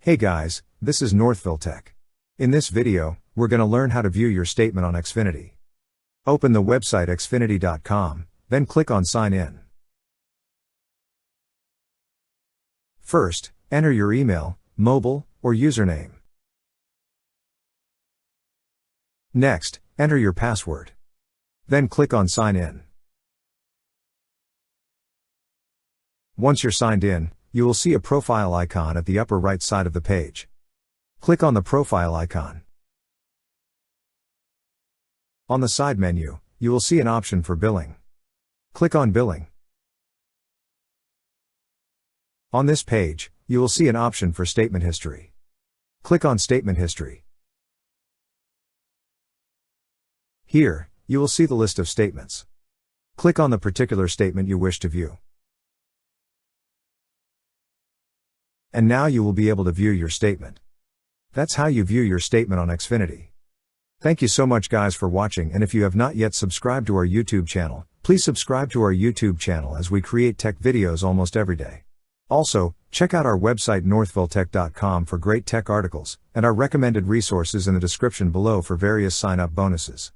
Hey guys, this is Northville Tech. In this video, we're going to learn how to view your statement on Xfinity. Open the website xfinity.com, then click on Sign In. First, enter your email, mobile, or username. Next, enter your password. Then click on Sign In. Once you're signed in, you will see a profile icon at the upper right side of the page. Click on the profile icon. On the side menu, you will see an option for billing. Click on Billing. On this page, you will see an option for Statement History. Click on Statement History. Here, you will see the list of statements. Click on the particular statement you wish to view. And now you will be able to view your statement. That's how you view your statement on Xfinity. Thank you so much guys for watching, and if you have not yet subscribed to our YouTube channel, please subscribe to our YouTube channel as we create tech videos almost every day. Also, check out our website northvilletech.com for great tech articles, and our recommended resources in the description below for various sign-up bonuses.